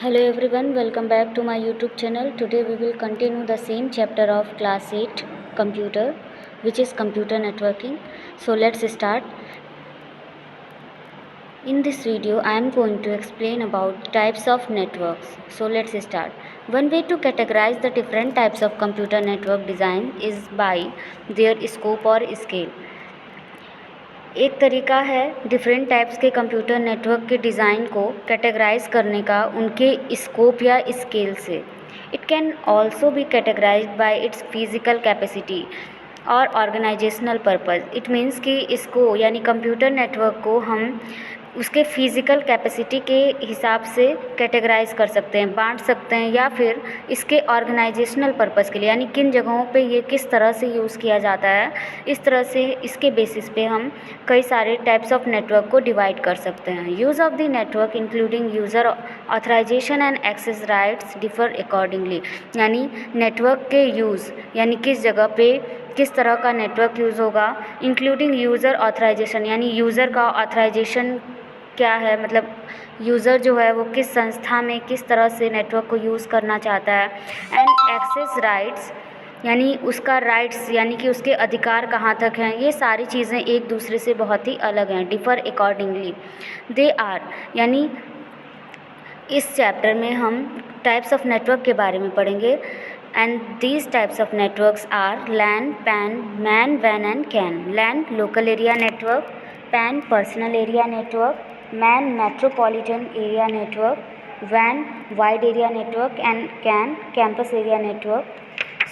Hello everyone, welcome back to my YouTube channel. Today we will continue the same chapter of class 8 computer, which is computer networking. So let's start. In this video I am going to explain about types of networks. So let's start. One way to categorize the different types of computer network design is by their scope or scale. एक तरीका है different types के computer network के design को categorise करने का उनके scope या स्केल से. It can also be categorised bye it's physical capacity और ऑर्गेनाइजेशनल पर्पज़. इट मीन्स कि इसको यानी कंप्यूटर नेटवर्क को हम उसके फिज़िकल कैपेसिटी के हिसाब से कैटेगराइज कर सकते हैं, बांट सकते हैं, या फिर इसके ऑर्गेनाइजेशनल पर्पज़ के लिए यानी किन जगहों पे ये किस तरह से यूज़ किया जाता है, इस तरह से इसके बेसिस पे हम कई सारे टाइप्स ऑफ नेटवर्क को डिवाइड कर सकते हैं. Use of the network including user authorisation and access rights differ accordingly. यानी नेटवर्क के यूज़ यानी किस जगह पे किस तरह का नेटवर्क यूज़ होगा, इंक्लूडिंग यूज़र ऑथराइजेशन यानी यूज़र का ऑथराइजेशन क्या है, मतलब यूज़र जो है वो किस संस्था में किस तरह से नेटवर्क को यूज़ करना चाहता है. एंड एक्सेस राइट्स यानी उसका राइट्स यानी कि उसके अधिकार कहाँ तक हैं. ये सारी चीज़ें एक दूसरे से बहुत ही अलग हैं. डिफ़र अकॉर्डिंगली दे आर यानी इस चैप्टर में हम टाइप्स ऑफ नेटवर्क के बारे में पढ़ेंगे. And these types of networks are LAN, PAN, MAN, वैन and CAN. LAN local area network, PAN personal area network, MAN metropolitan area network, वैन wide area network and CAN campus area network.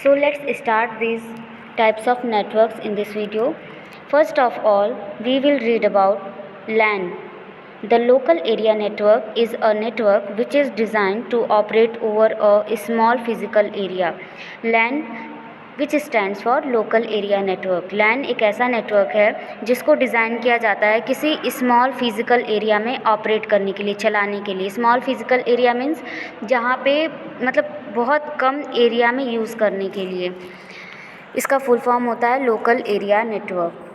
So let's start these types of networks in this video. First of all, we will read about LAN. The local area network is a network which is designed to operate over a small physical area. LAN which stands for local area network. LAN एक ऐसा network है जिसको design किया जाता है किसी small physical area में operate करने के लिए, चलाने के लिए. स्मॉल फिज़िकल एरिया मीन्स जहाँ पे मतलब बहुत कम एरिया में यूज़ करने के लिए. इसका फुल फॉर्म होता है local area network.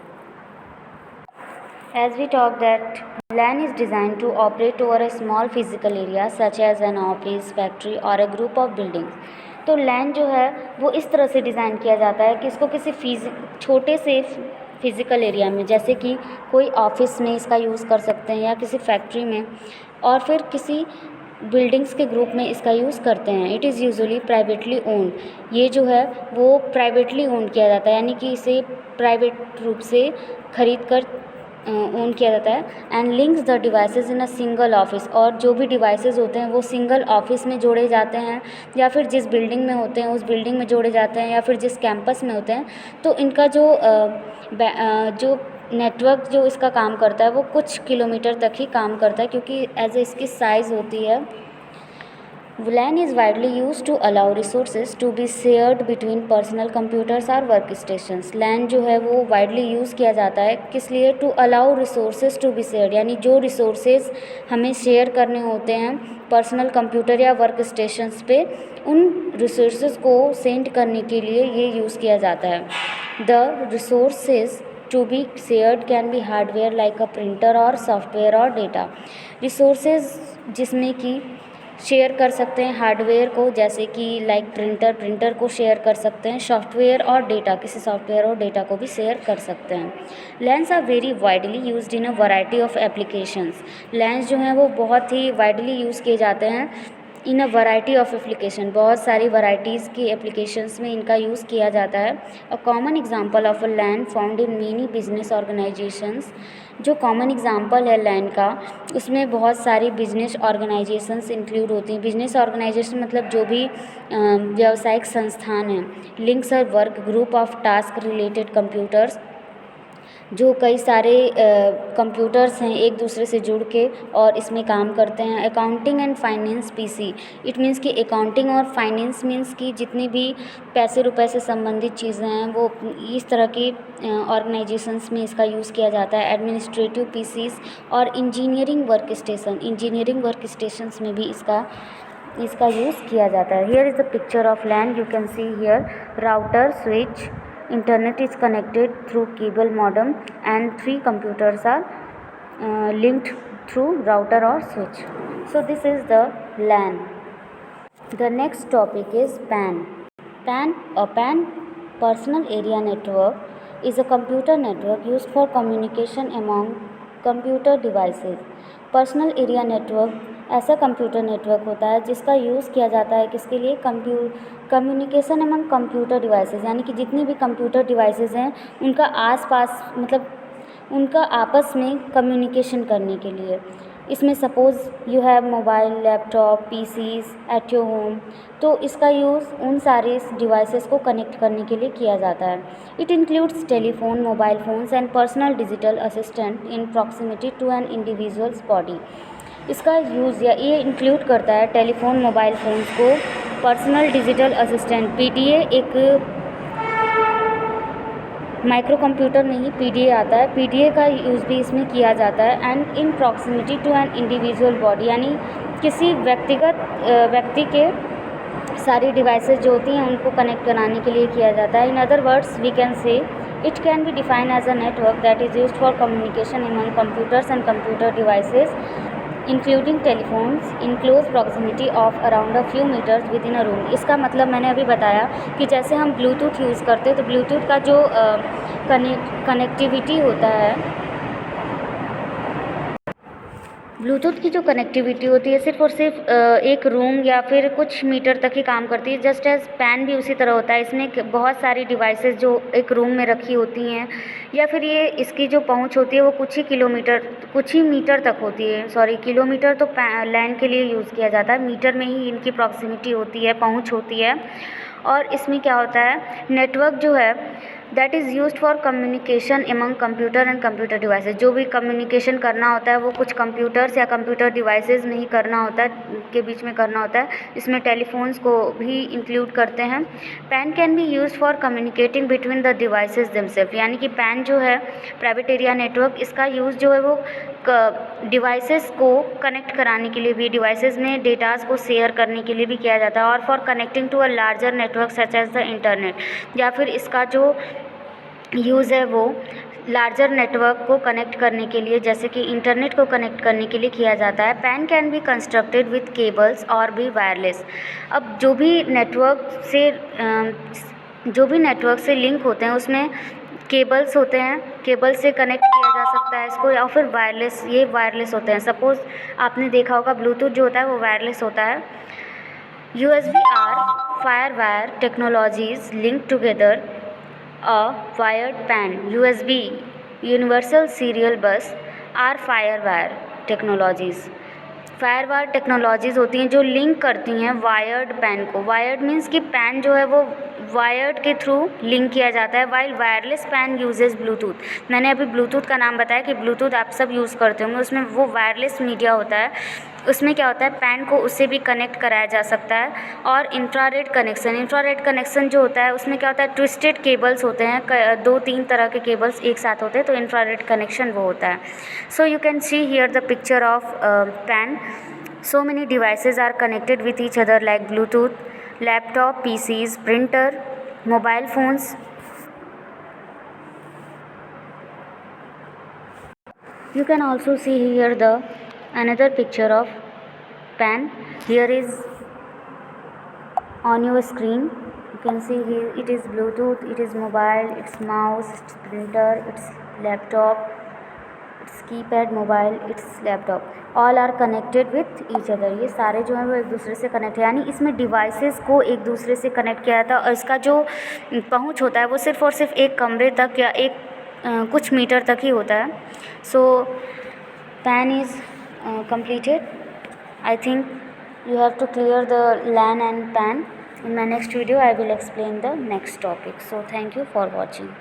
As we talk that LAN is designed to operate over a small physical area such as an office, factory or a group of buildings. तो LAN जो है वो इस तरह से डिज़ाइन किया जाता है कि इसको किसी छोटे से फिज़िकल एरिया में, जैसे कि कोई ऑफिस में इसका यूज़ कर सकते हैं या किसी फैक्ट्री में, और फिर किसी बिल्डिंग्स के ग्रुप में इसका यूज़ करते हैं. It is usually privately owned. ये जो है वो प्राइवेटली ओन किया जाता है यानी कि इसे प्राइवेट रूप से खरीद कर ओन किया जाता है. And links the devices in a single office. और जो भी डिवाइसेस होते हैं वो सिंगल ऑफिस में जोड़े जाते हैं या फिर जिस बिल्डिंग में होते हैं उस बिल्डिंग में जोड़े जाते हैं या फिर जिस कैंपस में होते हैं. तो इनका जो नेटवर्क जो इसका काम करता है वो कुछ किलोमीटर तक ही काम करता है क्योंकि एज ए इसकी साइज़ होती है. LAN is widely used to allow resources to be shared between personal computers or workstations. LAN जो है वो widely यूज़ किया जाता है किस लिए? To allow resources to be shared यानी जो resources हमें शेयर करने होते हैं पर्सनल कंप्यूटर या वर्क स्टेशंस पे, उन रिसोर्सेज को सेंड करने के लिए ये यूज़ किया जाता है. The resources to be shared can be hardware like a printer और सॉफ्टवेयर और डेटा. रिसोर्सेज जिसमें कि शेयर कर सकते हैं हार्डवेयर को, जैसे कि लाइक प्रिंटर को शेयर कर सकते हैं, सॉफ्टवेयर और डेटा किसी सॉफ्टवेयर और डेटा को भी शेयर कर सकते हैं. LANs are very widely used in a variety of applications. LANs जो हैं वो बहुत ही वाइडली यूज़ किए जाते हैं इन अ वैरायटी ऑफ एप्लीकेशन. बहुत सारी वैराइटीज़ की एप्लीकेशंस में इनका यूज़ किया जाता है. A common example of a LAN found in many business organisations. जो कॉमन एग्जांपल है लैन का उसमें बहुत सारी बिजनेस ऑर्गेनाइजेशंस इंक्लूड होती हैं. बिजनेस ऑर्गेनाइजेशन मतलब जो भी व्यावसायिक संस्थान हैं. Links are work group of task related computers. जो कई सारे कंप्यूटर्स हैं एक दूसरे से जुड़ के और इसमें काम करते हैं. Accounting and finance PC. It means कि अकाउंटिंग और फाइनेंस मीन्स कि जितनी भी पैसे रुपए से संबंधित चीज़ें हैं वो इस तरह की ऑर्गेनाइजेशंस में इसका यूज़ किया जाता है. एडमिनिस्ट्रेटिव पीसीज और engineering work station. Engineering work stations में भी इसका यूज़ किया जाता है. Here is the picture of LAN. You can see here router, switch, internet is connected through cable modem and 3 computers are linked through router or switch. So this is the LAN. The next topic is PAN. PAN, Personal Area Network, is a computer network used for communication among computer devices. Personal area network ऐसा computer network होता है जिसका use किया जाता है किसके लिए, communication among computer devices, यानी कि जितनी भी कंप्यूटर डिवाइसेस हैं उनका आसपास मतलब उनका आपस में कम्युनिकेशन करने के लिए। इसमें suppose you have mobile, laptop, PCs at your home, तो इसका यूज़ उन सारे डिवाइसेस को कनेक्ट करने के लिए किया जाता है। It includes telephone, mobile phones and personal digital assistant in proximity to an individual's body. इसका यूज़ या ये इंक्लूड करता है टेलीफोन, मोबाइल फ़ोन्स को, पर्सनल डिजिटल असिस्टेंट पीडीए, एक माइक्रो कंप्यूटर नहीं पीडीए आता है, पीडीए का यूज़ भी इसमें किया जाता है। And in proximity to an individual body, यानी किसी व्यक्ति के सारी डिवाइसेस जो होती हैं उनको कनेक्ट कराने के लिए किया जाता है। In other words we can say it can be defined as a network that is used for communication among computers and computer devices including telephones in close proximity of around a few metres within a room. इसका मतलब मैंने अभी बताया कि जैसे हम Bluetooth use करते हैं तो ब्लूटूथ का जो कनेक्टिविटी होता है, ब्लूटूथ की जो कनेक्टिविटी होती है सिर्फ़ और सिर्फ एक रूम या फिर कुछ मीटर तक ही काम करती है। जस्ट एज़ पैन भी उसी तरह होता है, इसमें बहुत सारी डिवाइसेस जो एक रूम में रखी होती हैं या फिर ये इसकी जो पहुंच होती है वो कुछ ही मीटर तक होती है। सॉरी, किलोमीटर तो लैन के लिए यूज़ किया जाता है, मीटर में ही इनकी प्रॉक्सिमिटी होती है, पहुँच होती है। और इसमें क्या होता है, नेटवर्क जो है that is used for communication among computer and computer devices. जो भी कम्युनिकेशन करना होता है वो कुछ कंप्यूटर्स या कंप्यूटर डिवाइसेस में ही करना होता है, के बीच में करना होता है। इसमें टेलीफोन्स को भी इंक्लूड करते हैं। PAN can be used for communicating between the devices themself, यानी कि पैन जो है प्राइवेट एरिया नेटवर्क, इसका यूज़ जो है वो डिवाइसेस को कनेक्ट कराने के लिए भी, डिवाइसेस में डेटास को शेयर करने के लिए भी किया जाता है। और for connecting to a larger network such as the internet, या फिर इसका जो यूज़ है वो लार्जर नेटवर्क को कनेक्ट करने के लिए, जैसे कि इंटरनेट को कनेक्ट करने के लिए किया जाता है। Pan can be constructed with cables और भी वायरलेस। अब जो भी नेटवर्क से लिंक होते हैं उसमें केबल्स होते हैं, केबल से कनेक्ट किया जा सकता है इसको, या फिर वायरलेस होते हैं। सपोज़ आपने देखा होगा ब्लूटूथ जो होता है वो वायरलेस होता है। USB are firewire technologies linked together a wired PAN, USB universal serial bus are firewire technologies। FireWire technologies होती हैं जो लिंक करती हैं वायर्ड पैन को। वायर्ड मीन्स कि पैन जो है वो वायर्ड के थ्रू लिंक किया जाता है, while wireless pan uses Bluetooth. मैंने अभी ब्लूटूथ का नाम बताया कि ब्लूटूथ आप सब यूज़ करते होंगे, उसमें वो वायरलेस मीडिया होता है, उसमें क्या होता है पैन को उससे भी कनेक्ट कराया जा सकता है। और इंफ्रारेड कनेक्शन जो होता है उसमें क्या होता है, ट्विस्टेड केबल्स होते हैं, 2-3 तरह के केबल्स एक साथ होते हैं, तो इंफ्रारेड कनेक्शन वो होता है। So you can see here the picture of pan. So many devices are connected with each other like Bluetooth, laptop, PCs, printer, mobile phones. You can also see here another picture of PAN. Here is on your screen. You can see here it is Bluetooth, it is mobile, it's mouse, it's printer, it's laptop, it's keypad mobile, it's laptop, all are connected with each other. ये सारे जो हैं वो एक दूसरे से connect है, यानी इसमें डिवाइसेस को एक दूसरे से कनेक्ट किया जाता है। और इसका जो पहुंच होता है वो सिर्फ़ और सिर्फ एक कमरे तक या कुछ मीटर तक ही होता है। So PAN is completed. I think you have to clear the LAN and PAN. In my next video I will explain the next topic. So thank you for watching.